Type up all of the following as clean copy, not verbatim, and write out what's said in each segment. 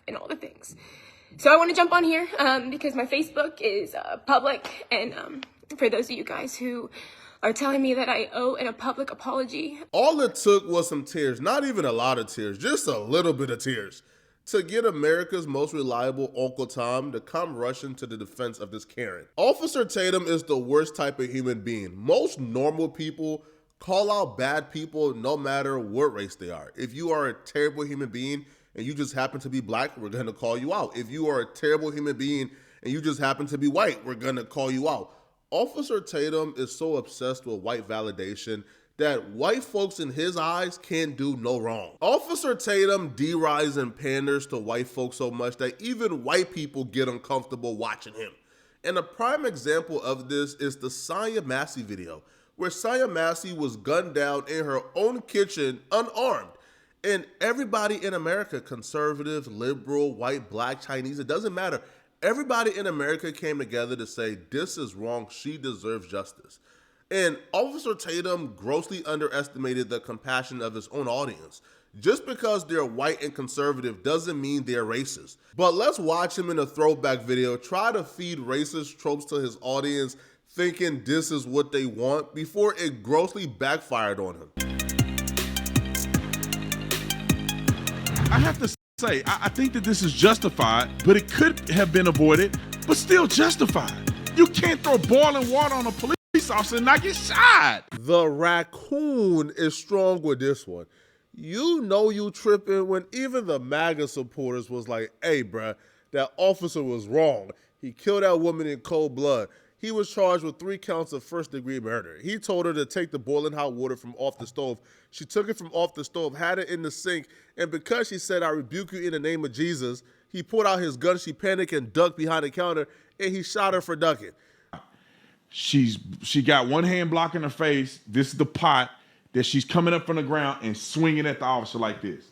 and all the things. So I want to jump on here because my Facebook is public, and for those of you guys who are telling me that I owe a public apology. All it took was some tears, not even a lot of tears, just a little bit of tears, to get America's most reliable Uncle Tom to come rushing to the defense of this Karen. Officer Tatum is the worst type of human being. Most normal people call out bad people no matter what race they are. If you are a terrible human being and you just happen to be black, we're gonna call you out. If you are a terrible human being and you just happen to be white, we're gonna call you out. Officer Tatum is so obsessed with white validation that white folks in his eyes can't do no wrong. Officer Tatum derides and panders to white folks so much that even white people get uncomfortable watching him. And a prime example of this is the Saya Massey video, where Saya Massey was gunned down in her own kitchen unarmed. And everybody in America, conservative, liberal, white, black, Chinese, it doesn't matter. Everybody in America came together to say, this is wrong, she deserves justice. And Officer Tatum grossly underestimated the compassion of his own audience. Just because they're white and conservative doesn't mean they're racist. But let's watch him in a throwback video try to feed racist tropes to his audience, thinking this is what they want, before it grossly backfired on him. I have to say, I think that this is justified, but it could have been avoided, but still justified. You can't throw boiling water on a police officer and not get shot. The raccoon is strong with this one. You know you tripping when even the MAGA supporters was like, hey bruh, that officer was wrong. He killed that woman in cold blood. He was charged with 3 counts of first-degree murder. He told her to take the boiling hot water from off the stove. She took it from off the stove, had it in the sink, and because she said, I rebuke you in the name of Jesus, he pulled out his gun, she panicked and ducked behind the counter, and he shot her for ducking. She got one hand blocking her face. This is the pot that she's coming up from the ground and swinging at the officer like this.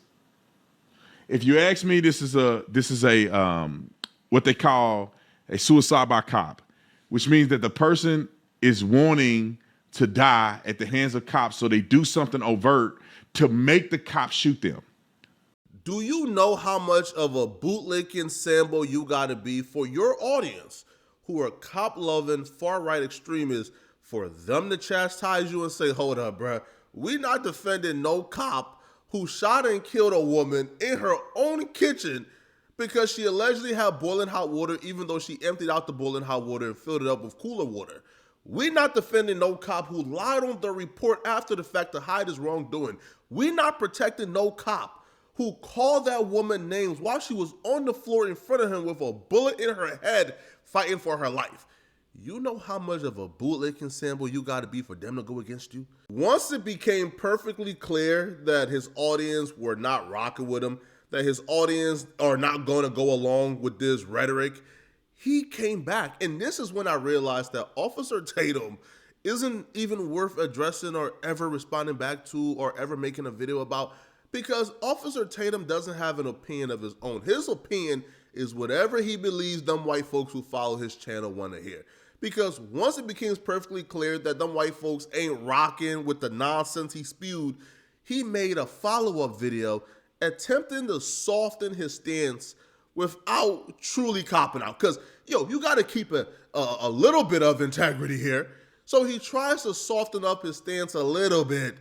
If you ask me, this is a what they call a suicide by cop, which means that the person is wanting to die at the hands of cops, so they do something overt to make the cops shoot them. Do you know how much of a bootlicking Sambo you gotta be for your audience, who are cop-loving, far-right extremists, for them to chastise you and say, hold up, bruh, we not defending no cop who shot and killed a woman in her own kitchen because she allegedly had boiling hot water, even though she emptied out the boiling hot water and filled it up with cooler water. We not defending no cop who lied on the report after the fact to hide his wrongdoing. We not protecting no cop who called that woman names while she was on the floor in front of him with a bullet in her head fighting for her life. You know how much of a bootlicking Sambo you gotta be for them to go against you? Once it became perfectly clear that his audience were not rocking with him, that his audience are not gonna go along with this rhetoric, he came back. And this is when I realized that Officer Tatum isn't even worth addressing or ever responding back to or ever making a video about, because Officer Tatum doesn't have an opinion of his own. His opinion is whatever he believes them white folks who follow his channel want to hear. Because once it becomes perfectly clear that them white folks ain't rocking with the nonsense he spewed, he made a follow-up video attempting to soften his stance without truly copping out. Because, yo, you got to keep a little bit of integrity here. So he tries to soften up his stance a little bit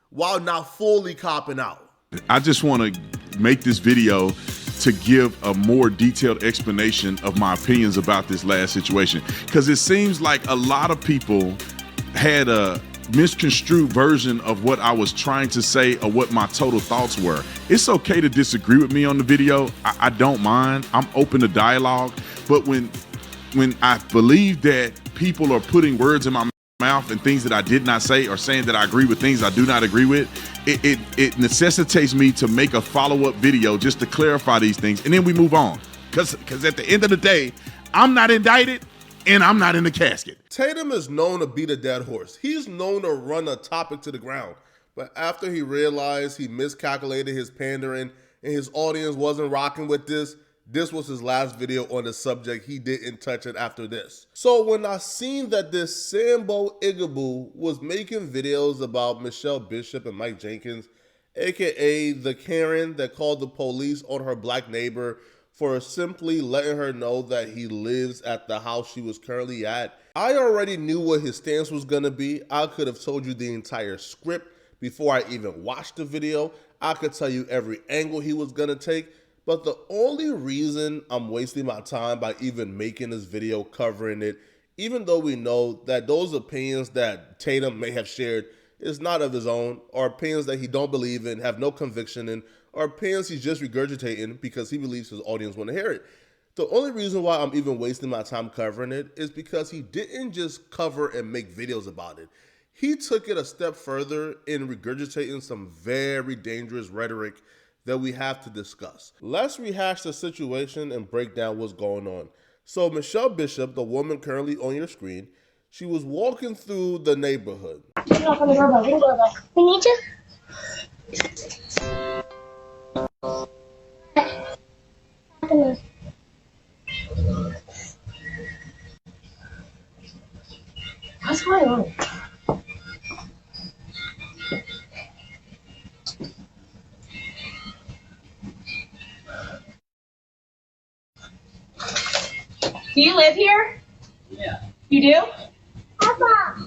while not fully copping out. I just want to make this video to give a more detailed explanation of my opinions about this last situation, because it seems like a lot of people had a misconstrued version of what I was trying to say or what my total thoughts were. It's okay to disagree with me on the video. I don't mind. I'm open to dialogue. But when I believe that people are putting words in my mouth and things that I did not say, or saying that I agree with things I do not agree with, it necessitates me to make a follow-up video just to clarify these things, and then we move on. Because at the end of the day, I'm not indicted and I'm not in the casket. Tatum is known to beat a dead horse. He's known to run a topic to the ground. But after he realized he miscalculated his pandering and his audience wasn't rocking with this was his last video on the subject. He didn't touch it after this. So when I seen that this Sambo Igaboo was making videos about Michelle Bishop and Mike Jenkins, aka the Karen that called the police on her black neighbor for simply letting her know that he lives at the house she was currently at. I already knew what his stance was gonna be. I could have told you the entire script before I even watched the video. I could tell you every angle he was gonna take, but the only reason I'm wasting my time by even making this video covering it, even though we know that those opinions that Tatum may have shared is not of his own, or opinions that he don't believe in, have no conviction in, or opinions he's just regurgitating because he believes his audience want to hear it. The only reason why I'm even wasting my time covering it is because he didn't just cover and make videos about it. He took it a step further in regurgitating some very dangerous rhetoric that we have to discuss. Let's rehash the situation and break down what's going on. So Michelle Bishop, the woman currently on your screen, she was walking through the neighborhood. Knock on the doorbell. Ring the doorbell. We need you. What's going on? Do you live here? Yeah. You do? Papa.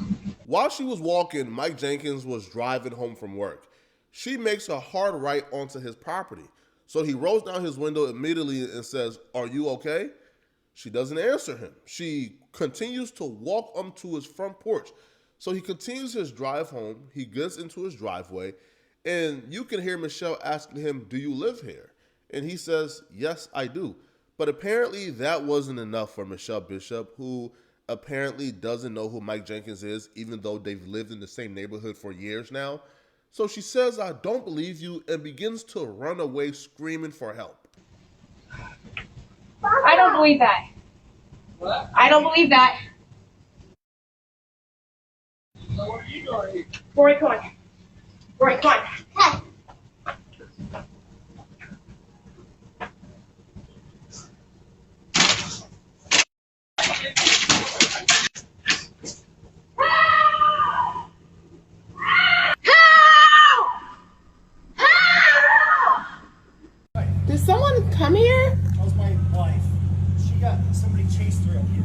While she was walking, Mike Jenkins was driving home from work. She makes a hard right onto his property. So he rolls down his window immediately and says, "Are you okay?" She doesn't answer him. She continues to walk up to his front porch. So he continues his drive home. He gets into his driveway, and you can hear Michelle asking him, "Do you live here?" And he says, "Yes, I do." But apparently that wasn't enough for Michelle Bishop, who apparently doesn't know who Mike Jenkins is, even though they've lived in the same neighborhood for years now. So she says, "I don't believe you," and begins to run away screaming for help. I don't believe that. What? I don't believe that. So what are you doing here? Rory, come on. Rory, come on. Hey. Did someone come here? That was my wife. Somebody chased her up here.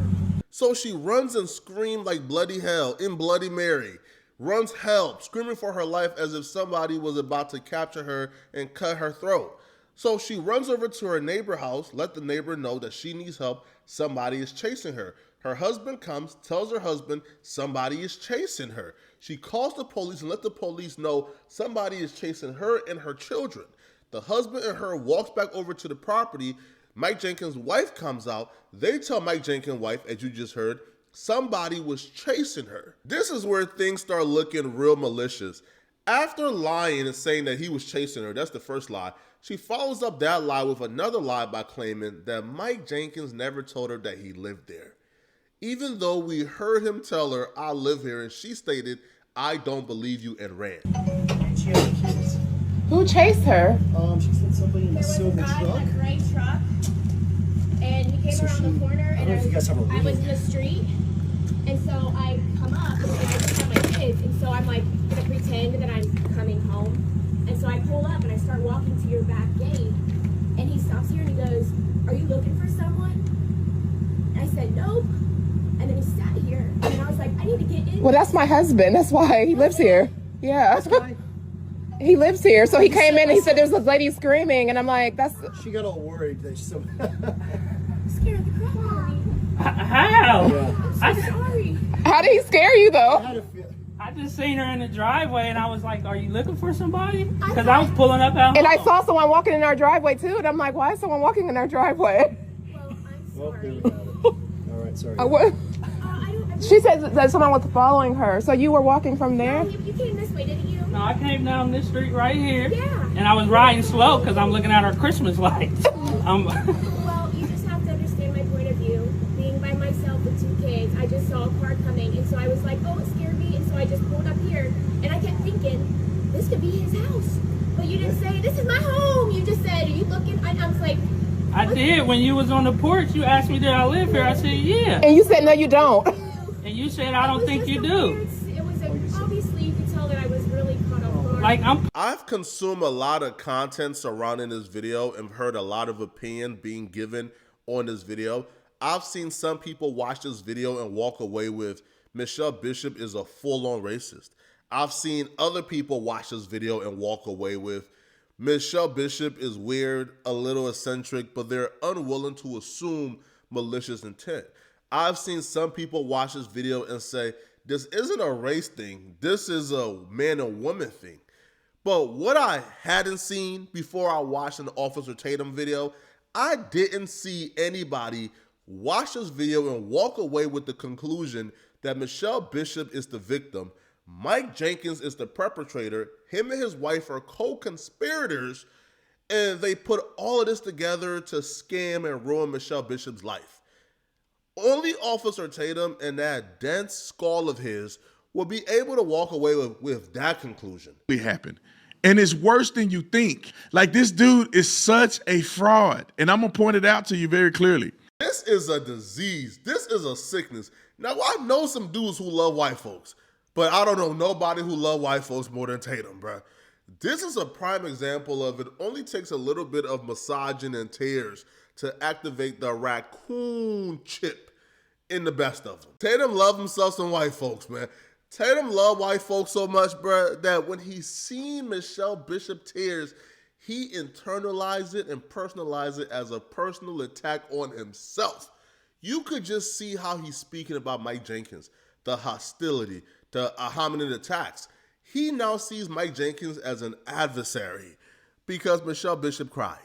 So she runs and screams like bloody hell in Bloody Mary, runs help, screaming for her life as if somebody was about to capture her and cut her throat. So she runs over to her neighbor's house, let the neighbor know that she needs help, somebody is chasing her. Her husband comes, tells her husband somebody is chasing her. She calls the police and let the police know somebody is chasing her and her children. The husband and her walks back over to the property. Mike Jenkins' wife comes out. They tell Mike Jenkins' wife, as you just heard, somebody was chasing her. This is where things start looking real malicious. After lying and saying that he was chasing her, that's the first lie, she follows up that lie with another lie by claiming that Mike Jenkins never told her that he lived there. Even though we heard him tell her, "I live here," and she stated, "I don't believe you," and ran. And she had kids. Who chased her? She said somebody in a There was a silver guy truck. in a gray truck, and he came So around the corner, I don't and know if you guys have a I was reading. in the street, and so I come up, and I just have my kids, and so I'm like gonna pretend that I'm coming home, and so I pull up and I start walking to your back gate, and he stops here and he goes, "Are you looking for someone?" And I said, "Nope," and then he sat here, and I was like, "I need to get in." Well, that's my husband. That's why he lives here. Yeah. He lives here. So he came in and he said there's a lady screaming. And I'm like, that's... She got all worried that some. Scared the crap out of me. How? Yeah. I'm so sorry. How did he scare you, I though? had a feel. I just seen her in the driveway and I was like, "Are you looking for somebody?" Because I was pulling up out And I home. saw someone walking in our driveway, too. And I'm like, why is someone walking in our driveway? Well, I'm Well, there sorry. we got it. All right, sorry. What? I She said that someone was following her. So you were walking from there? you came this way, didn't you? No, I came down this street right here. Yeah. And I was riding slow because I'm looking at our Christmas lights. Well, you just have to understand my point of view. Being by myself with two kids, I just saw a car coming, and so I was like, "Oh, it scared me," and so I just pulled up here, and I kept thinking, this could be his house. But you didn't say, "This is my home." You just said, "Are you looking?" And I was like, I did. When you was on the porch, you asked me, "Did I live here?" I said, "Yeah." And you said, no, you don't. And you said, "I don't think you do." It was obviously you could tell that I was really caught off guard. Like, I've consumed a lot of content surrounding this video and heard a lot of opinion being given on this video. I've seen some people watch this video and walk away with Michelle Bishop is a full-on racist. I've seen other people watch this video and walk away with Michelle Bishop is weird, a little eccentric, but they're unwilling to assume malicious intent. I've seen some people watch this video and say, this isn't a race thing. This is a man and woman thing. But what I hadn't seen before I watched an Officer Tatum video, I didn't see anybody watch this video and walk away with the conclusion that Michelle Bishop is the victim, Mike Jenkins is the perpetrator, him and his wife are co-conspirators, and they put all of this together to scam and ruin Michelle Bishop's life. Only Officer Tatum and that dense skull of his will be able to walk away with that conclusion. It happened. And it's worse than you think. Like, this dude is such a fraud. And I'm going to point it out to you very clearly. This is a disease. This is a sickness. Now, I know some dudes who love white folks, but I don't know nobody who love white folks more than Tatum, bro. This is a prime example of it only takes a little bit of massaging and tears to activate the raccoon chip in the best of them. Tatum love himself some white folks, man. Tatum love white folks so much, bro, that when he seen Michelle Bishop tears, he internalized it and personalized it as a personal attack on himself. You could just see how he's speaking about Mike Jenkins, the hostility, the hominin attacks. He now sees Mike Jenkins as an adversary because Michelle Bishop cried.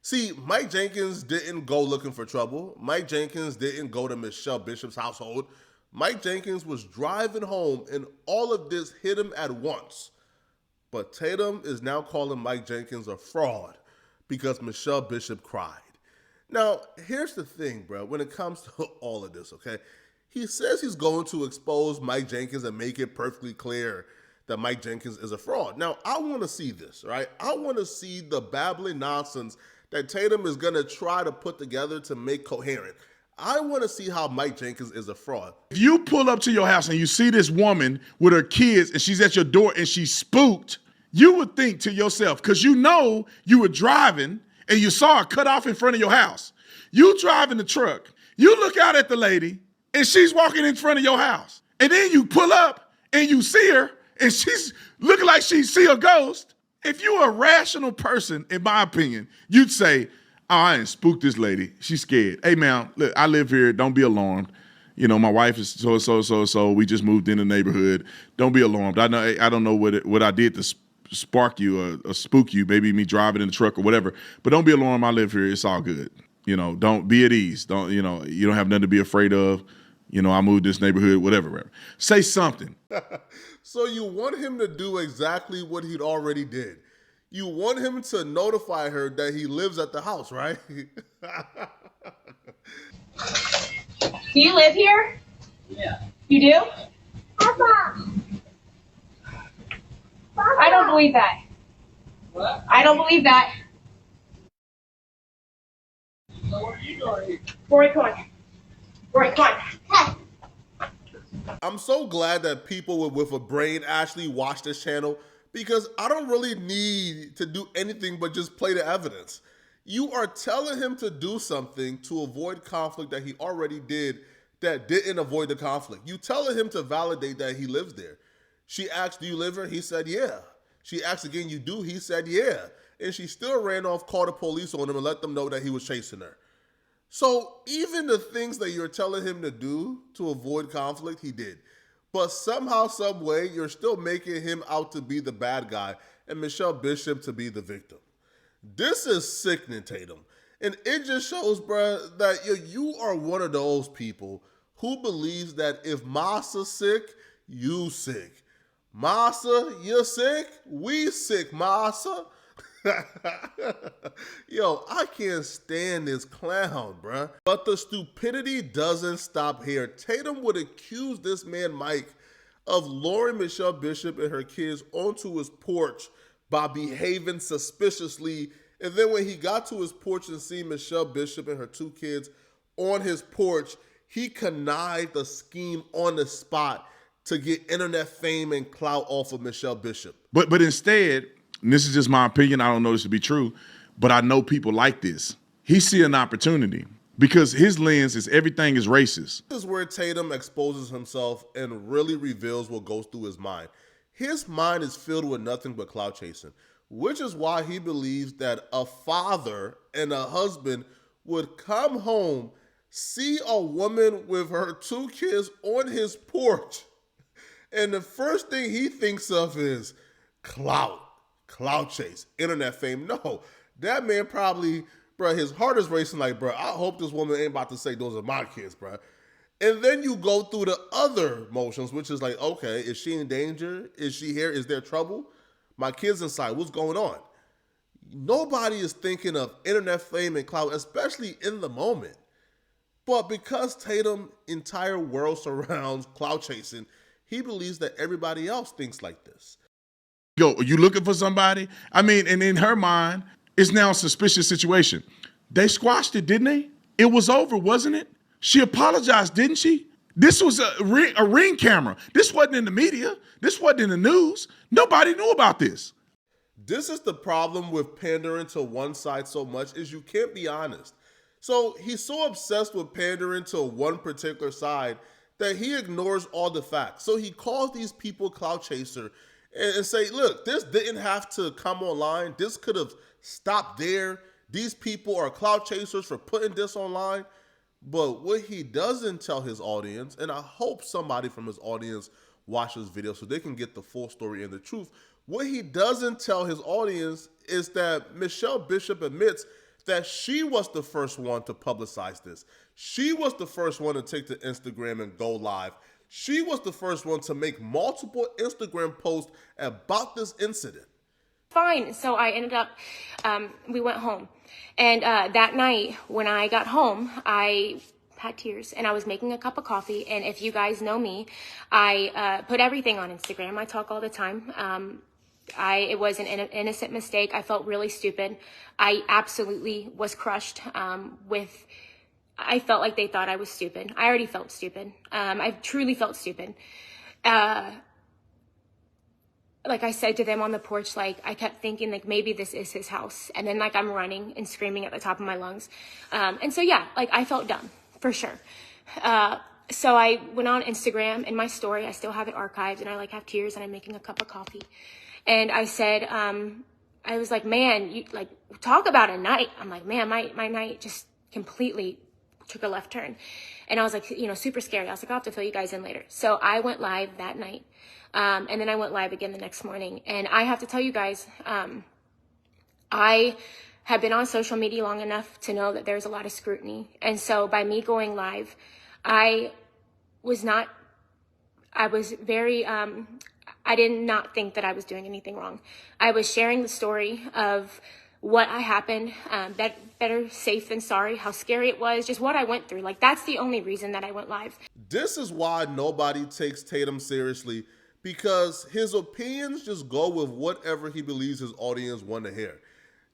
See, Mike Jenkins didn't go looking for trouble. Mike Jenkins didn't go to Michelle Bishop's household. Mike Jenkins was driving home and all of this hit him at once. But Tatum is now calling Mike Jenkins a fraud because Michelle Bishop cried. Now, here's the thing, bro, when it comes to all of this, okay? He says he's going to expose Mike Jenkins and make it perfectly clear that Mike Jenkins is a fraud. Now, I want to see this, right? I want to see the babbling nonsense that Tatum is going to try to put together to make coherent. I want to see how Mike Jenkins is a fraud. If you pull up to your house and you see this woman with her kids and she's at your door and she's spooked, you would think to yourself, because you know you were driving and you saw her cut off in front of your house. You drive in the truck, you look out at the lady and she's walking in front of your house. And then you pull up and you see her and she's looking like she see a ghost. If you're a rational person, in my opinion, you'd say, oh, I ain't spooked this lady. She's scared. Hey, man, look, I live here. Don't be alarmed. You know, my wife is so. We just moved in the neighborhood. Don't be alarmed. I don't know what I did to spark you or spook you. Maybe me driving in the truck or whatever. But don't be alarmed. I live here. It's all good. You know, don't be at ease. You don't have nothing to be afraid of. You know, I moved this neighborhood, whatever. Say something. So you want him to do exactly what he'd already did. You want him to notify her that he lives at the house, right? Do you live here? yeah. You do? Papa. I don't believe that. What? I don't believe that. So what are you doing here? Rory, come on. Rory, come on. I'm so glad that people with a brain actually watch this channel because I don't really need to do anything but just play the evidence. You are telling him to do something to avoid conflict that he already did that didn't avoid the conflict. You telling him to validate that he lives there. She asked, do you live here? He said, yeah. She asked again, you do? He said, yeah. And she still ran off, called the police on him and let them know that he was chasing her. So even the things that you're telling him to do to avoid conflict, he did. But somehow, some way, you're still making him out to be the bad guy and Michelle Bishop to be the victim. This is sickening, Tatum. And it just shows, bruh, that you are one of those people who believes that if Masa's sick, you sick. Masa, you're sick? We sick, Masa. Yo, I can't stand this clown, bruh. But the stupidity doesn't stop here. Tatum would accuse this man, Mike, of luring Michelle Bishop and her kids onto his porch by behaving suspiciously. And then when he got to his porch and seen Michelle Bishop and her two kids on his porch, he connived the scheme on the spot to get internet fame and clout off of Michelle Bishop. But instead, and this is just my opinion, I don't know this to be true, but I know people like this. He see an opportunity because his lens is everything is racist. This is where Tatum exposes himself and really reveals what goes through his mind. His mind is filled with nothing but clout chasing, which is why he believes that a father and a husband would come home, see a woman with her 2 kids on his porch, and the first thing he thinks of is clout chase, internet fame. No, that man probably, bro, his heart is racing like, bro, I hope this woman ain't about to say those are my kids, bro. And then you go through the other motions, which is like, okay, is she in danger? Is she here? Is there trouble? My kid's inside. What's going on? Nobody is thinking of internet fame and clout, especially in the moment. But because Tatum's entire world surrounds clout chasing, he believes that everybody else thinks like this. Yo, are you looking for somebody? I mean, and in her mind, it's now a suspicious situation. They squashed it, didn't they? It was over, wasn't it? She apologized, didn't she? This was a ring camera. This wasn't in the media. This wasn't in the news. Nobody knew about this. This is the problem with pandering to one side so much is you can't be honest. So he's so obsessed with pandering to one particular side that he ignores all the facts. So he calls these people clout chaser and say, look, this didn't have to come online. This could have stopped there. These people are clout chasers for putting this online. But what he doesn't tell his audience, and I hope somebody from his audience watches this video so they can get the full story and the truth. What he doesn't tell his audience is that Michelle Bishop admits that she was the first one to publicize this. She was the first one to take to Instagram and go live. She was the first one to make multiple Instagram posts about this incident. Fine. So I ended up, we went home. And that night when I got home, I had tears and I was making a cup of coffee. And if you guys know me, I put everything on Instagram. I talk all the time. It was an innocent mistake. I felt really stupid. I absolutely was crushed I felt like they thought I was stupid. I already felt stupid. I truly felt stupid. Like I said to them on the porch, like I kept thinking like maybe this is his house. And then like I'm running and screaming at the top of my lungs. And so yeah, like I felt dumb for sure. So I went on Instagram in my story. I still have it archived and I like have tears and I'm making a cup of coffee. And I said, I was like, man, you like talk about a night. I'm like, man, my night just completely took a left turn. And I was like, super scary. I was like, I'll have to fill you guys in later. So I went live that night. And then I went live again the next morning. And I have to tell you guys, I have been on social media long enough to know that there's a lot of scrutiny. And so by me going live, I did not think that I was doing anything wrong. I was sharing the story of what happened, better safe than sorry, how scary it was, just what I went through. Like, that's the only reason that I went live. This is why nobody takes Tatum seriously, because his opinions just go with whatever he believes his audience want to hear.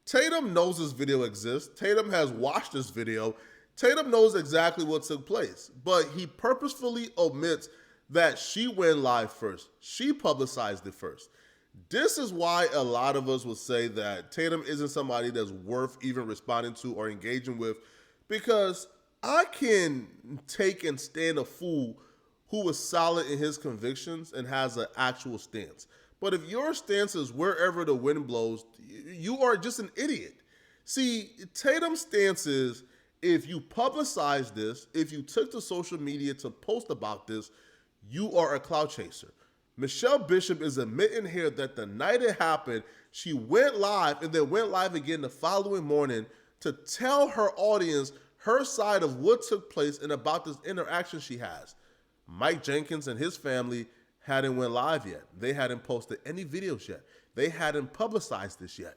Tatum knows this video exists. Tatum has watched this video. Tatum knows exactly what took place, but he purposefully omits that she went live first. She publicized it first. This is why a lot of us would say that Tatum isn't somebody that's worth even responding to or engaging with, because I can take and stand a fool who is solid in his convictions and has an actual stance. But if your stance is wherever the wind blows, you are just an idiot. See, Tatum's stance is, if you publicize this, if you took to social media to post about this, you are a clout chaser. Michelle Bishop is admitting here that the night it happened, she went live and then went live again the following morning to tell her audience her side of what took place and about this interaction she has. Mike Jenkins and his family hadn't went live yet. They hadn't posted any videos yet. They hadn't publicized this yet.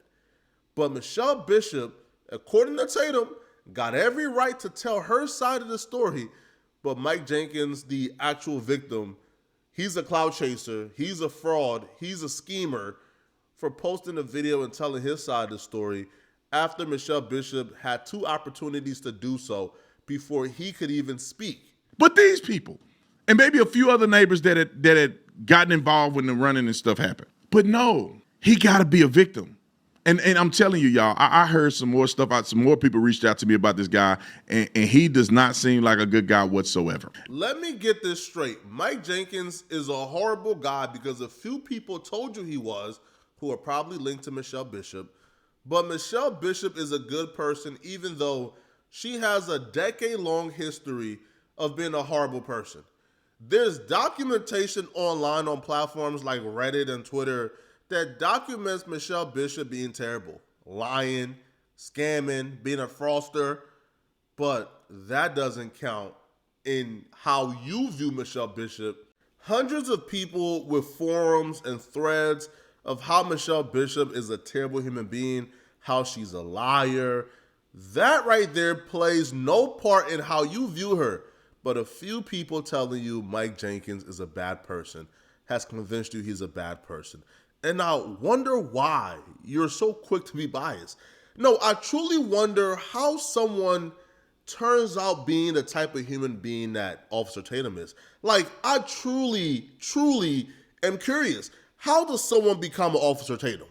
But Michelle Bishop, according to Tatum, got every right to tell her side of the story. But Mike Jenkins, the actual victim, he's a clout chaser, he's a fraud, he's a schemer for posting a video and telling his side of the story after Michelle Bishop had 2 opportunities to do so before he could even speak. But these people, And maybe a few other neighbors that had gotten involved when the running and stuff happened. But no, he got to be a victim. And I'm telling you, y'all, I heard some more stuff out. Some more people reached out to me about this guy, and he does not seem like a good guy whatsoever. Let me get this straight. Mike Jenkins is a horrible guy because a few people told you he was, who are probably linked to Michelle Bishop. But Michelle Bishop is a good person, even though she has a decade-long history of being a horrible person. There's documentation online on platforms like Reddit and Twitter that documents Michelle Bishop being terrible, lying, scamming, being a fraudster, but that doesn't count in how you view Michelle Bishop. Hundreds of people with forums and threads of how Michelle Bishop is a terrible human being, how she's a liar. That right there plays no part in how you view her, but a few people telling you Mike Jenkins is a bad person has convinced you he's a bad person. And I wonder why you're so quick to be biased. No, I truly wonder how someone turns out being the type of human being that Officer Tatum is. Like, I truly am curious. How does someone become an Officer Tatum?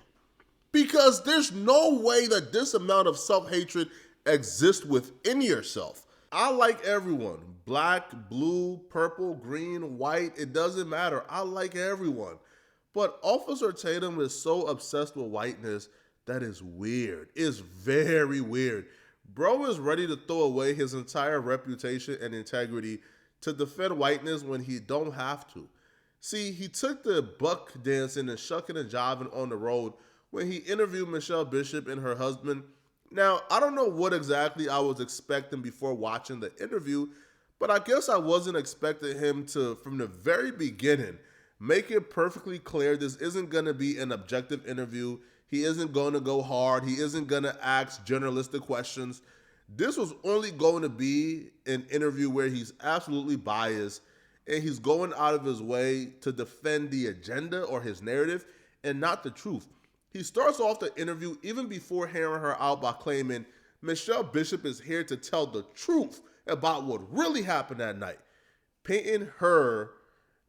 Because there's no way that this amount of self-hatred exists within yourself. I like everyone. Black, blue, purple, green, white, it doesn't matter. I like everyone. But Officer Tatum is so obsessed with whiteness that is weird. It's very weird. Bro is ready to throw away his entire reputation and integrity to defend whiteness when he don't have to. See, he took the buck dancing and shucking and jiving on the road when he interviewed Michelle Bishop and her husband. Now, I don't know what exactly I was expecting before watching the interview, but I guess I wasn't expecting him to, from the very beginning, make it perfectly clear this isn't going to be an objective interview. He isn't going to go hard. He isn't going to ask journalistic questions. This was only going to be an interview where he's absolutely biased and he's going out of his way to defend the agenda or his narrative and not the truth. He starts off the interview even before hearing her out by claiming Michelle Bishop is here to tell the truth about what really happened that night, painting her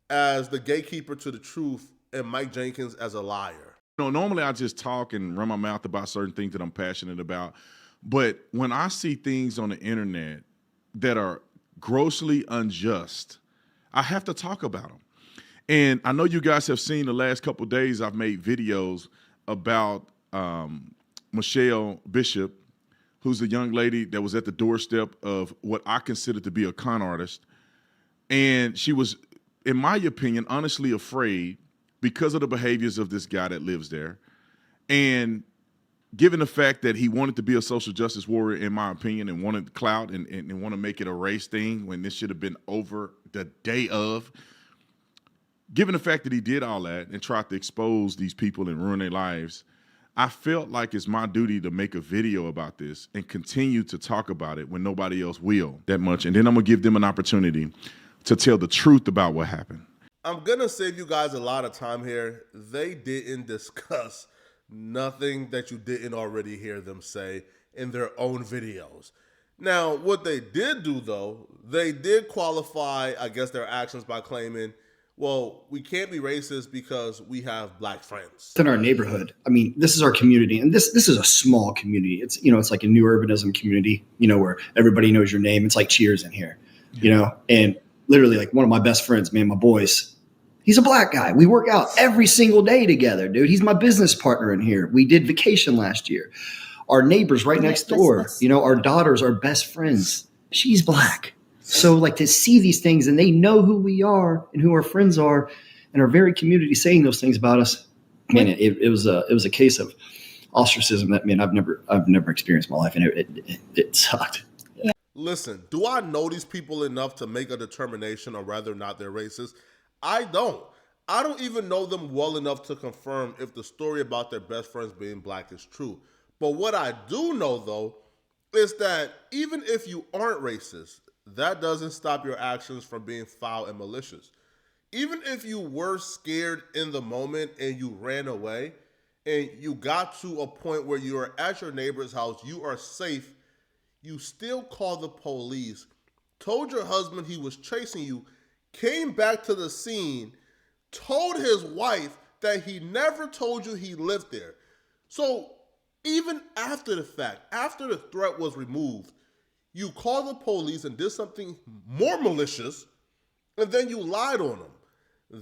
as the gatekeeper to the truth and Mike Jenkins as a liar. You know, normally I just talk and run my mouth about certain things that I'm passionate about. But when I see things on the internet that are grossly unjust, I have to talk about them. And I know you guys have seen the last couple of days I've made videos about Michelle Bishop, who's a young lady that was at the doorstep of what I consider to be a con artist. And she was, in my opinion, honestly afraid because of the behaviors of this guy that lives there. And given the fact that he wanted to be a social justice warrior, in my opinion, and wanted clout and want to make it a race thing when this should have been over the day of, given the fact that he did all that and tried to expose these people and ruin their lives, I felt like it's my duty to make a video about this and continue to talk about it when nobody else will that much. And then I'm going to give them an opportunity to tell the truth about what happened. I'm going to save you guys a lot of time here. They didn't discuss nothing that you didn't already hear them say in their own videos. Now, what they did do, though, they did qualify, I guess, their actions by claiming, well, we can't be racist because we have black friends. In our neighborhood, I mean, this is our community, and this is a small community. It's, you know, it's like a new urbanism community, you know, where everybody knows your name. It's like Cheers in here, you know, and literally like one of my best friends, man, my boys, he's a black guy. We work out every single day together, dude. He's my business partner in here. We did vacation last year. Our neighbors right next door, you know, our daughters are best friends. She's black. So like to see these things and they know who we are and who our friends are and our very community saying those things about us, man, it was a case of ostracism that, man, I've never experienced in my life, and it sucked. Yeah. Listen, do I know these people enough to make a determination on whether or not they're racist? I don't. I don't even know them well enough to confirm if the story about their best friends being black is true. But what I do know, though, is that even if you aren't racist, that doesn't stop your actions from being foul and malicious. Even if you were scared in the moment and you ran away and you got to a point where you are at your neighbor's house, you are safe, you still called the police, told your husband he was chasing you, came back to the scene, told his wife that he never told you he lived there. So even after the fact, after the threat was removed, you called the police and did something more malicious, and then you lied on them.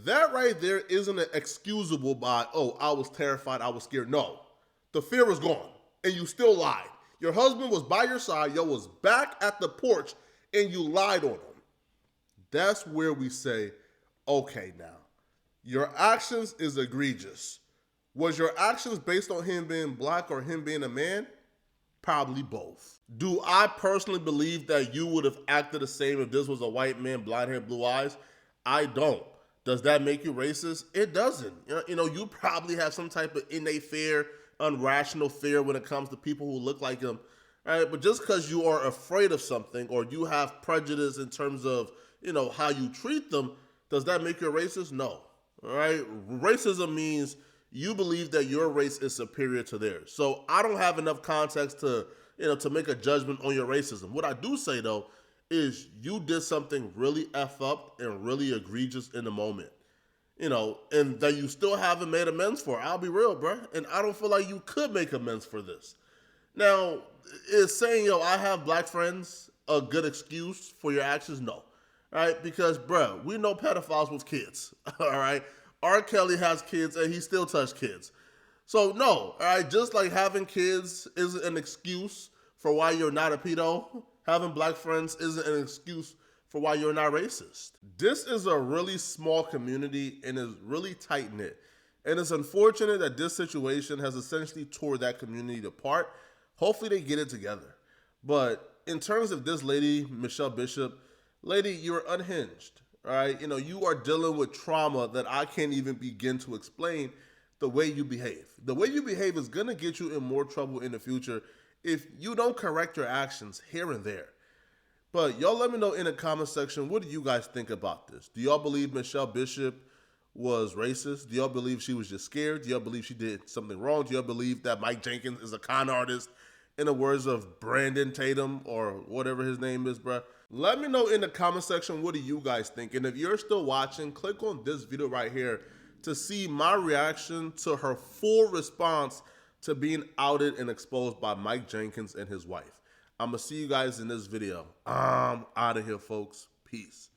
That right there isn't excusable by, oh, I was terrified, I was scared. No, the fear was gone, and you still lied. Your husband was by your side, yo was back at the porch, and you lied on him. That's where we say, okay, now, your actions is egregious. Was your actions based on him being black or him being a man? Probably both. Do I personally believe that you would have acted the same if this was a white man, blonde hair, blue eyes? I don't. Does that make you racist? It doesn't. You probably have some type of innate fear, irrational fear when it comes to people who look like him. Right? But just because you are afraid of something or you have prejudice in terms of, how you treat them, does that make you a racist? No. All right? Racism means you believe that your race is superior to theirs. So I don't have enough context to make a judgment on your racism. What I do say though is you did something really F up and really egregious in the moment. And that you still haven't made amends for. I'll be real, bro. And I don't feel like you could make amends for this. Now, is saying, I have black friends a good excuse for your actions? No. Right? Because, bro, we know pedophiles with kids. All right? R. Kelly has kids and he still touched kids. So, no. All right? Just like having kids isn't an excuse for why you're not a pedo, having black friends isn't an excuse for why you're not racist. This is a really small community and is really tight-knit. And it's unfortunate that this situation has essentially tore that community apart. Hopefully they get it together. But in terms of this lady, Michelle Bishop, lady, you're unhinged. All right? You are dealing with trauma that I can't even begin to explain the way you behave. The way you behave is going to get you in more trouble in the future if you don't correct your actions here and there. But y'all let me know in the comment section, what do you guys think about this? Do y'all believe Michelle Bishop was racist? Do y'all believe she was just scared? Do y'all believe she did something wrong? Do y'all believe that Mike Jenkins is a con artist, in the words of Brandon Tatum or whatever his name is, bruh? Let me know in the comment section, what do you guys think? And if you're still watching, click on this video right here to see my reaction to her full response to being outed and exposed by Mike Jenkins and his wife. I'm going to see you guys in this video. I'm out of here, folks. Peace.